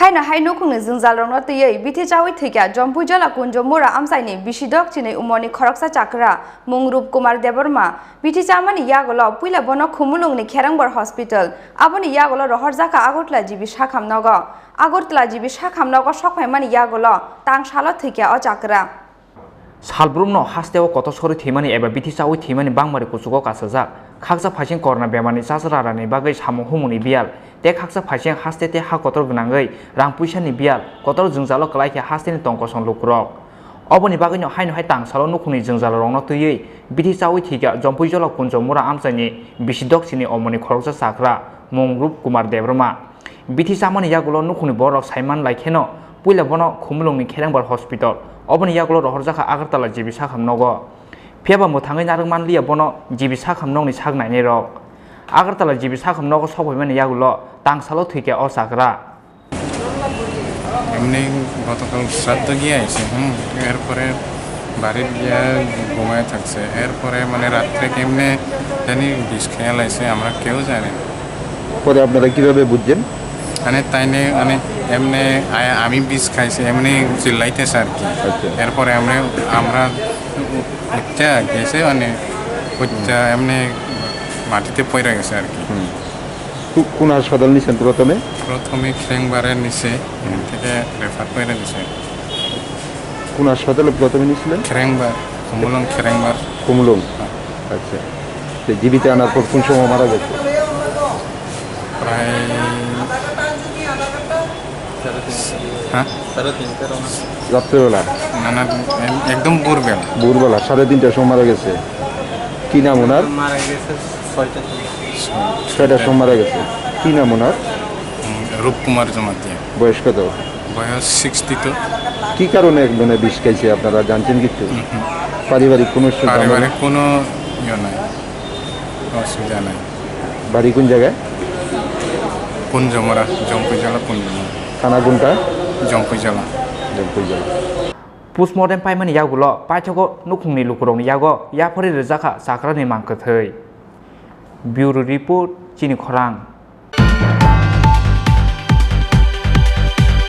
Haina haino kung zingzalong na tuyay biti chawi thika jompu jala kunjo mura amsaini bisidok chini umoni khoroksa chakra Mungrup Kumar Deborma biti chamani yagolo puila bono khumulung ni Kherangbar Hospital aboni yagolo rohorjaka Agortla jibi shakhamnogo Agortla jibi shakhamnogo shokpaimani yagolo tangsalo thika o chakra Salbrumno hastewo koto sori thimani eba biti chawi thimani bangmari kusugo kasajak khaksa phasing korna bemani chasrarani bagai samu humuni bial te khaksa phasing hastete ha kotor gnangai rang puisani bial kotor jungzalo klaike hasteni tongkosong lukrok oboni bagai no haino hai tangsalo nukuni jungzalo rongno tuyei biti chawi thiga jompuijolo kunjomura amchani bisidok chini omoni khoroksa sakra Mungrup Kumar Deborma biti chamani yagulo nukuni borok saiman laikheno puila bono khumulungni Kherangbar Hospital oboni yagulo rohorjaka Agartala jibi sakhamnogo Piaba mutangai narangman liya bono jibi sakhamnog ni saknaini rok Agartala jibi sakhamnogo sokbaimani yagulo tangsalo thike o sakra এমনি গতকাল শ্রাদ্ধ গিয়ে আইছে এরপরে বাড়ির গিয়া ঘুমায় থাকছে এরপরে মানে রাত্রে কেমনে জানি বিষ খেয়াল আইছে আমরা কেউ জানি না পরে আপনারা কিভাবে বুঝছেন মানে তাইনে মানে এমনি আমি বিষ খাইছি এমনি চিল্লাইতেছে আর কি এরপরে আমরা উঠতে গেছে মানে উঠতে এমনি মাটিতে পড়ে গেছে আর কি কোন হাসপাতাল নিছেন প্রথমে খ্যাংবারের নিচে থেকে রেফার করে দিছে কোন হাসপাতালে প্রথমে নিছিলেন খ্যাংবার খ্যাংবার কুমলুং আচ্ছা তো জীবিত আনার পর কোন সময় মারা গেছে প্রায় রাত্রেবেলা না একদম ভোরবেলা 3:30টার সময় মারা গেছে কি নাম ওনার মারা গেছে 6টার সময় মারা গেছে কি নাম ওনার রূপকুমার জমাতিয়া বয়স কত বয়স 62 কি কারণে একজনে বিষ খাইছে আপনারা জানছেন কিছু পারিবারিক কোনো ইয়ে নাই অসুবিধা নাই বাড়ি কোন জায়গায় পুঞ্জমরা জম্পুইজলা পুঞ্জমরা থানা কোনটা Jampuijala Postmortem paimani yagulo paithogo nukungni lukurongni yago yapori rejaka sakrani mangkhathei Bureau Report Chini Khorang